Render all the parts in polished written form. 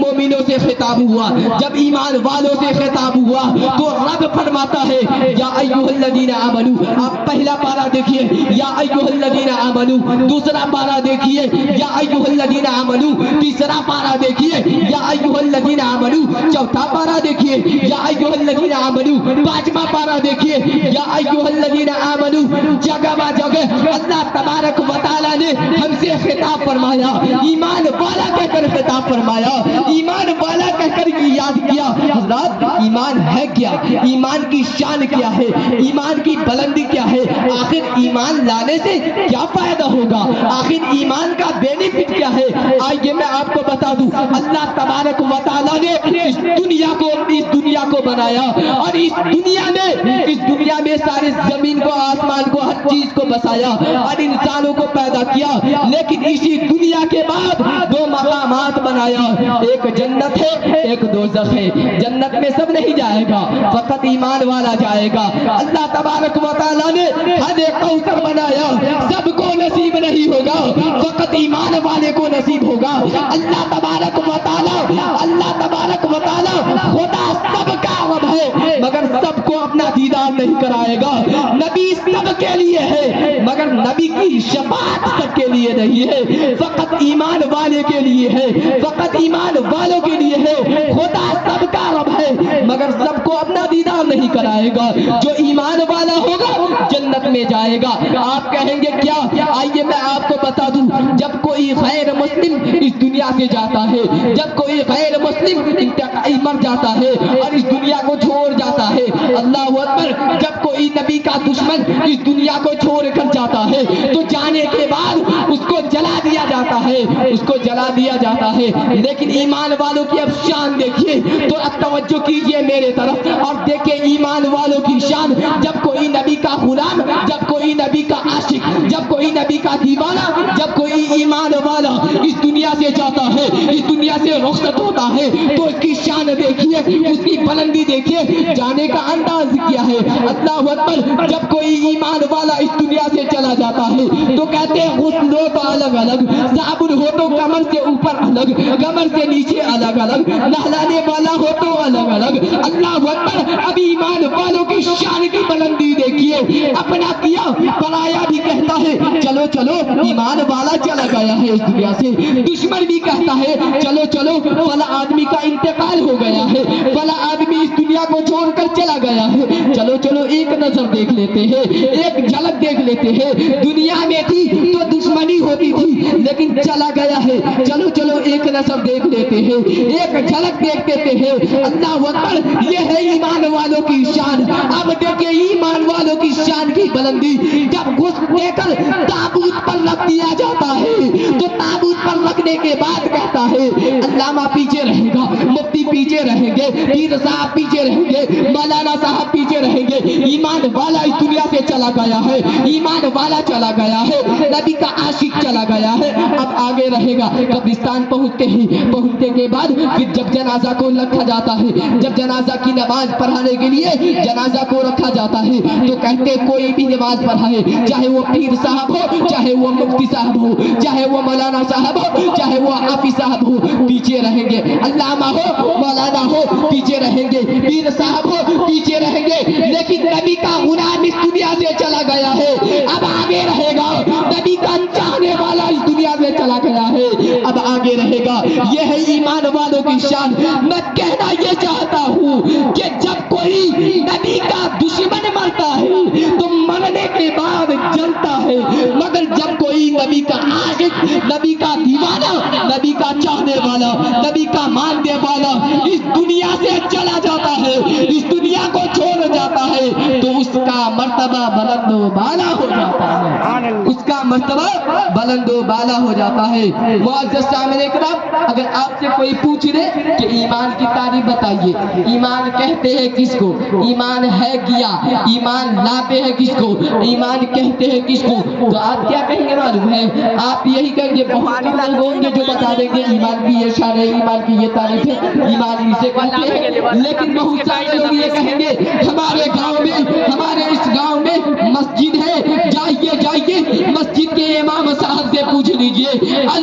مومنوں سے خطاب ہوا، جب ایمان والوں سے خطاب ہوا تو رب فرماتا ہے یا ایھا الذین آمنو، آپ پہلا پارہ دیکھیے یا ایھا الذین آمنو، دوسرا پارہ دیکھیے یا ایھا الذین آمنو، تیسرا پارہ دیکھیے یا ایھا الذین آمنو، چوتھا پارہ دیکھیے یا ایھا الذین آمنو، پانچواں پارہ دیکھیے یا ایھا الذین آمنو۔ جگہ با جگہ اللہ تبارک و تعالیٰ نے ہم سے خطاب فرمایا، ایمان والا کہہ کر خطاب فرمایا، ایمان والا کہہ کر یاد کیا۔ حضرات ایمان ہے کیا؟ ایمان کی شان کیا ہے؟ ایمان کی بلندی کیا ہے؟ آخر ایمان لانے سے کیا فائدہ ہوگا؟ آخر ایمان کا بینیفٹ کیا ہے؟ آئیے میں آپ کو بتا دوں، اللہ تبارک و تعالیٰ نے اس دنیا کو بنایا اور اس دنیا میں سارے زمین کو، آسمان کو، ہر چیز کو بسایا اور انسانوں کو پیدا کیا، لیکن اسی دنیا کے بعد دو مقامات بنایا، ایک جنت ہے ایک دوزخ ہے۔ جنت میں سب نہیں جائے گا، فقط ایمان والا جائے گا۔ اللہ تبارک و تعالیٰ نے حوض کوثر بنایا، سب کو نصیب نہیں ہوگا، فقط ایمان والے کو نصیب ہوگا۔ اللہ تبارک و تعالیٰ خدا سب کا رب ہے، مگر سب کو اپنا دیدار نہیں کرائے گا۔ نبی سب کے لیے ہے، مگر نبی کی شفاعت سب کے لیے نہیں ہے، فقط ایمان والے کے لیے ہے، فقط ایمان والوں کے لیے ہے۔ خدا سب کا رب ہے، مگر سب کو اپنا دیدار نہیں کرائے گا۔ جو ایمان والا ہوگا جنت میں جائے گا۔ آپ کہیں گے کیا؟ آئیے میں آپ کو بتا دوں، جب کوئی غیر مسلم اس دنیا سے جاتا ہے، جب کوئی غیر مسلم مر جاتا ہے اور اس دنیا کو چھوڑ جاتا ہے، اللہ اکبر، جب کوئی نبی کا دشمن اس دنیا کو چھوڑ کر جاتا ہے تو جانے کے بعد اس کو جلا دیا جاتا ہے، اس کو جلا دیا جاتا ہے۔ لیکن ایمان والوں کی اب شان دیکھیے، تو اب توجہ کیجئے میرے طرف اور دیکھیں ایمان والوں کی شان۔ جب کوئی نبی کا غلام، جب کوئی نبی کا عاشق، جب کوئی نبی کا دیوانہ، جب کوئی ایمان والا اس دنیا سے جاتا ہے، اس دنیا سے رخصت ہوتا ہے، تو اس کی شان دیکھیے، اس کی بلندی دیکھیے، جانے کا انداز کیا ہے۔ اللہ اکبر، جب کوئی ایمان والا اس دنیا سے چلا جاتا ہے تو کہتے ہیں غسل ہو تو الگ الگ، صابن ہو تو کمر سے اوپر الگ، کمر سے نیچے الگ الگ، نہلانے والا ہو تو الگ الگ۔ اللہ اکبر، اب ایمان والوں کی شان کی بلندی دیکھیے، اپنا کیا پرایا بھی کہتا ہے چلو چلو، ایمان والا چلا گیا ہے اس دنیا سے، دشمن بھی کہتا ہے چلو چلو، فلاں آدمی کا انتقال ہو گیا ہے، فلاں آدمی اس دنیا کو چھوڑ کر چلا گیا ہے، چلو چلو ایک نظر دیکھ لیتے ہیں، ایک جھلک دیکھ لیتے ہیں۔ دنیا میں تھی تو دشمنی ہوتی تھی، لیکن چلا گیا ہے، چلو چلو ایک نظر دیکھ لیتے ہیں، ایک جھلک دیکھ لیتے ہیں۔ اللہ اکبر، یہ ہے ایمان والوں کی شان۔ اب دیکھیں ایمان والوں کی شان کی بلندی، جب گھس دے کر تابوت پر رکھ دیا جاتا ہے تو تابوت پر رکھنے کے بعد کہتا ہے علامہ پیچھے رہے گا، مفتی پیچھے رہیں گے، پیر صاحب پیچھے رہیں گے، مولانا صاحب پیچھے رہیں گے۔ ایمان والا اس دنیا سے چلا گیا ہے، ایمان والا چلا گیا ہے، نبی کا عاشق چلا گیا ہے، اب آگے رہے گا۔ قبرستان پہنچنے کے بعد پھر جب جنازہ کو رکھا جاتا ہے، جب جنازہ کی نماز پڑھانے کے لیے جنازہ کو رکھا جاتا ہے تو کہتے کوئی بھی نماز پڑھائے، چاہے وہ پیر صاحب ہو، چاہے وہ مفتی صاحب ہو، چاہے وہ مولانا صاحب ہو، چاہے وہ حافظ صاحب ہو، پیچھے رہیں گے۔ علامہ ہو، مولانا ہو، پیچھے رہیں گے، پیر صاحب ہو، پیچھے رہیں گے۔ لیکن نبی کا غلام اس دنیا سے چلا گیا ہے، اب آگے رہے گا۔ نبی کا چاہنے والا اس دنیا سے چلا گیا ہے، اب آگے رہے گا۔ یہ ہے ایمان والوں کی شان۔ میں کہنا یہ چاہتا ہوں کہ جب کوئی نبی کا دشمن مرتا ہے تو مرنے کے بعد جلتا ہے، مگر جب کوئی نبی کا عاشق، نبی کا دیوانہ، نبی کا چاہنے والا، نبی کا ماننے والا اس دنیا سے چلا جاتا ہے، اس دنیا کو چھوڑ جاتا ہے، تو اس کا مرتبہ بلند و بالا ہو جاتا ہے، اس کا مرتبہ بلند و بالا ہو جاتا ہے۔ معزز سامعین کرام، اگر آپ سے کوئی پوچھ لے کہ ایمان کی تعریف بتائیے، ایمان کہتے ہیں کس کو، ایمان ہے کیا، ایمان لاتے ہیں کس کو، ایمان کہتے ہیں کس کو، تو آپ کیا کہیں گے معلوم ہے؟ آپ یہی کہیں گے، بہت کم لوگ ہوں گے جو بتا دیں گے ایمان کی یہ شان ہے، ایمان کی یہ تعریف ہے، ایمان اسے کہتے ہیں۔ لیکن بہت سارے لوگ یہ کہیں گے ہمارے گاؤں میں، ہمارے اس گاؤں میں مسجد ہے، جا جائیے جائیے مسجد کے امام صاحب سے پوچھ لیجئے.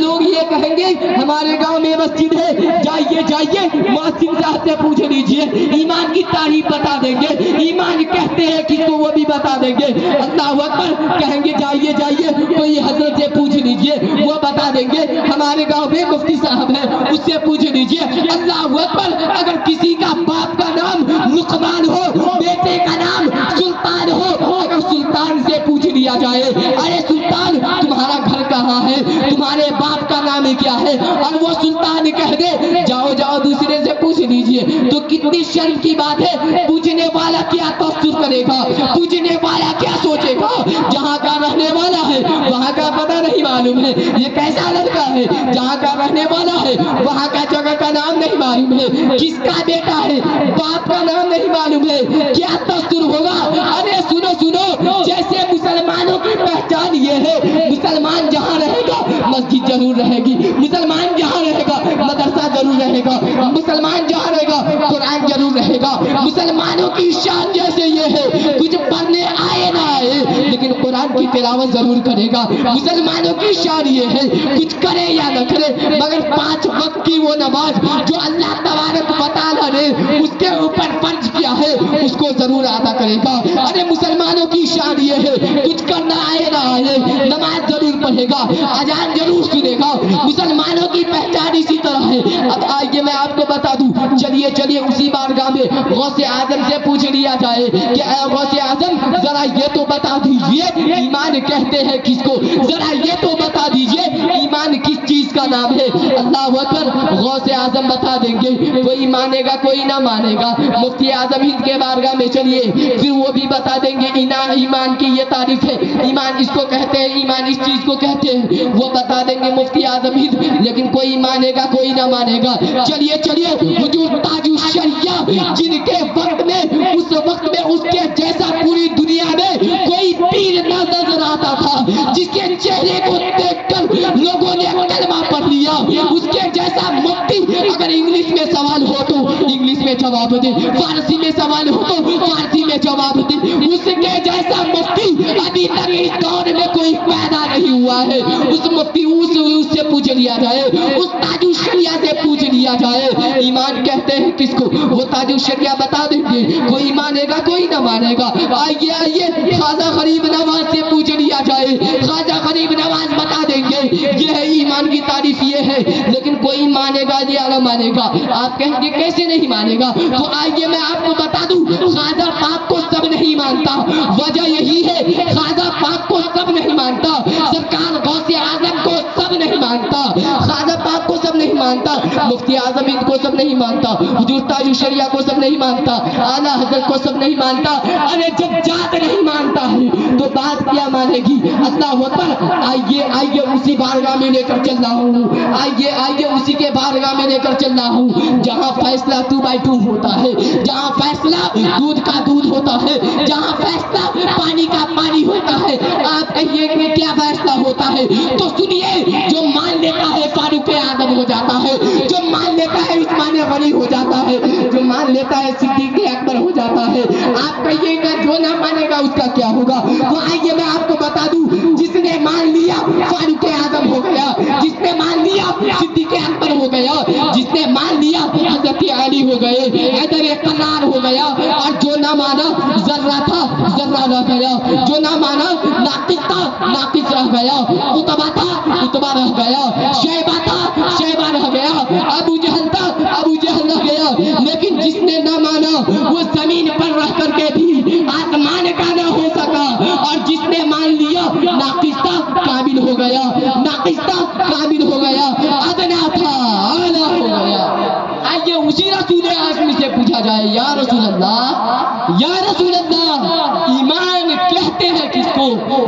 لوگ یہ کہیں گے ہمارے گاؤں میں مسجد ہے, جائیے جائیے مؤذن صاحب سے پوچھ لیجئے, ایمان کی تعریف بتا دیں گے, ایمان کہتے ہیں کس کو وہ بھی بتا دیں گے. اللہ اکبر کہیں گے جائیے جائیے کوئی حضرت سے پوچھ لیجئے, وہ بتا دیں گے ہمارے گاؤں میں مفتی صاحب ہے اس سے پوچھ لیجئے. اللہ اکبر اگر کسی کا باپ کا نام لقمان ہو, بیٹے کا نام سلطان ہو, اگر سلطان سے پوچھ لیا جائے ارے سلطان تمہارا گھر کہاں ہے, تمہارے باپ کا نام کیا ہے, اور وہ سلطان کہہ دے جاؤ جاؤ دوسرے سے پوچھ لیجئے, تو کتنی شرم کی بات ہے. پوچھنے والا کیا تاثر کرے گا, پوچھنے والا کیا سوچے گا, جہاں کا رہنے والا ہے وہاں کا پتہ نہیں معلوم ہے, یہ کیسا لڑکا ہے, جہاں کا رہنے والا ہے وہاں کا جگہ کا نام نہیں معلوم ہے, کس کا بیٹا ہے باپ کا نام نہیں معلوم ہے, کیا تاثر ہوگا. ارے سنو سنو, جیسے مسلمانوں کی پہچان یہ ہے مسلمان جہاں رہے گا مسجد ضرور رہے گی, مسلمان جہاں رہے گا مدرسہ ضرور رہے گا, مسلمان جہاں رہے گا قرآن ضرور رہے گا. مسلمانوں کی شان جیسے یہ ہے کچھ پڑھنے آئے نہ آئے لیکن قرآن کی تلاوت ضرور کرے گا. مسلمانوں کی شان یہ ہے کچھ کرے یا نہ کرے مگر 5 وقت کی وہ نماز جو اللہ تبارک و تعالیٰ نے اس کے اوپر فرض کیا ہے اس کو ضرور ادا کرے گا. ارے مسلمانوں کی شان یہ ہے کچھ کرنا آئے نہ آئے نماز ضرور پڑھے گا, اذان ضرور سنے گا. مسلمانوں کی پہچان اسی طرح ہے. اب آئیے میں آپ کو بتا دوں, چلیے چلیے اسی بارگاہ میں غوث اعظم سے پوچھ لیا جائے کہ اے غوث اعظم ذرا یہ تو بتا دیجئے ایمان کہتے ہیں کس کو, ذرا یہ تو بتا دیجئے ایمان کس چیز کا نام ہے. اللہ اکبر غوث اعظم بتا دیں گے, کوئی مانے گا کوئی نہ مانے گا. مفتی اعظم ہند کے بارگاہ میں چلیے پھر وہ بھی بتا دیں گے ایمان کی یہ تعریف ہے, ایمان اس کو کہتے ہیں, ایمان اس چیز کو کہتے ہیں, وہ بتا دیں گے مفتی اعظم ہند. لیکن کوئی مانے گا کوئی نہ مانے گا. چلیے چلیے حضور تاج الشریعہ جن کے وقت میں اس وقت میں اس کے جیسا پوری دنیا میں کوئی پیر نہ نظر آتا تھا, جس کے چہرے کو دیکھ کر لوگوں نے کلمہ پڑھ لیا, اس کے جیسا مفتی اگر انگلش میں سوال ہو تو انگلش میں جواب دے, فارسی میں سوال ہو تو فارسی میں جواب دے. اس کے جیسا مفتی ابھی تک اس دور میں کوئی پیدا نہیں ہوا ہے. اس مفتی اس سے پوچھ لیا جائے, اس تاج الشریعہ سے پوچھ لیا جائے ایمان کہتے ہیں کس کو, وہ تاج الشریعہ بتا دیں گے, کوئی مانے گا کوئی نہ مانے گا. آئیے آئیے خواجہ غریب نواز سے پوچھ لیا جائے, خواجہ غریب نواز بتا دیں گے یہ ہے ایمان کی تعریف یہ ہے. لیکن کوئی مانے گا یا نہ مانے گا. آپ کہیں گے کیسے نہیں مانے گا, تو آئیے میں آپ کو بتا دوں خواجہ پاک کو سب نہیں مانتا. وجہ یہی ہے خواجہ پاک کو سب نہیں مانتا, سرکار غوث اعظم کو سب نہیں مانتا, خواجہ پاک کو سب نہیں مانتا, مفتی اعظم ہند کو سب نہیں مانتا, حضور تاج الشریعہ کو سب نہیں مانتا, اعلیٰ حضرت کو سب نہیں مانتا. ارے جب ذات نہیں مانتا ہے تو بات کیا مانے گی. اللہ اکبر آئیے آئیے اسی بارگاہ میں لے کر چل رہا ہوں, آئیے آئیے اسی کے بارگاہ میں لے کر چل رہا ہوں جہاں فیصلہ 2x2 ہوتا ہے, جہاں فیصلہ دودھ کا دودھ ہوتا ہے, جہاں فیصلہ پانی کا پانی ہوتا ہے. آپ کہیے کہ کیا فیصلہ ہوتا ہے, تو سنیے جو مان لیتا ہے فاروق اعظم ہو جاتا ہے, جو مان لیتا ہے عثمان غنی ہو جاتا ہے, جو مان لیتا ہے صدیق اکبر ہو جاتا ہے. آپ کہیے گا جو نہ مانے گا اس کا کیا ہوگا. تو آئیے میں آپ کو بتا دوں جس نے مان لیا فاروق اعظم ہو گیا, جس نے مان لیا صدیق اکبر ہو گیا, جس نے مان لیا حضرت علی ہو گئے, حیدر قرار ہو گیا, اور جو نہ مانا ذرہ تھا ذرہ رہ گیا, جو نہ مانا ناقص تھا ناقص رہ گیا, اتبا تھا اتبا رہ گیا, شیبہ تھا شیبہ رہ گیا, ابو جہل تھا ابو جہل رہ گیا. لیکن جس نے نہ مانا وہ زمین پر رہ کر کے بھی آسمان کا نہ ہو سکا, اور جس نے مان لیا ناقص تھا کامل ہو گیا, ناقص تھا کامل ہو گیا, ادنا تھا اعلیٰ ہو گیا. آئیے اسی رسول اعظم سے پوچھا جائے یا رسول اللہ یا رسول اللہ ایمان کہتے ہیں کس کو,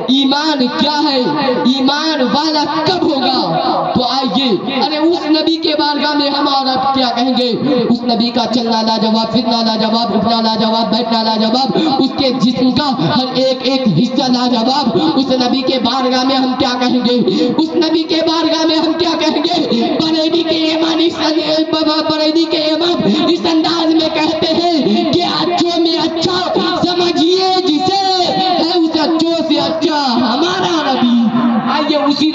ایمان کیا ہے, ایمان والا کب ہوگا. تو آئیے ارے اس نبی کے بارگاہ میں ہم اور اب کیا کہیں گے, اس نبی کا چلنا لاجواب, پھرنا لاجواب, اٹھنا لاجواب, بیٹھنا لاجواب, اس کے جسم کا ہر ایک ایک حصہ لاجواب. اس نبی کے بارگاہ میں ہم کیا کہیں گے, اس نبی کے بارگاہ میں ہم کیا کہیں گے. بریلی کے امام اس انداز میں کہتے ہیں کہ اچھوں میں اچھا سمجھیے جسے ہے, اس اچھوں سے اچھا ہم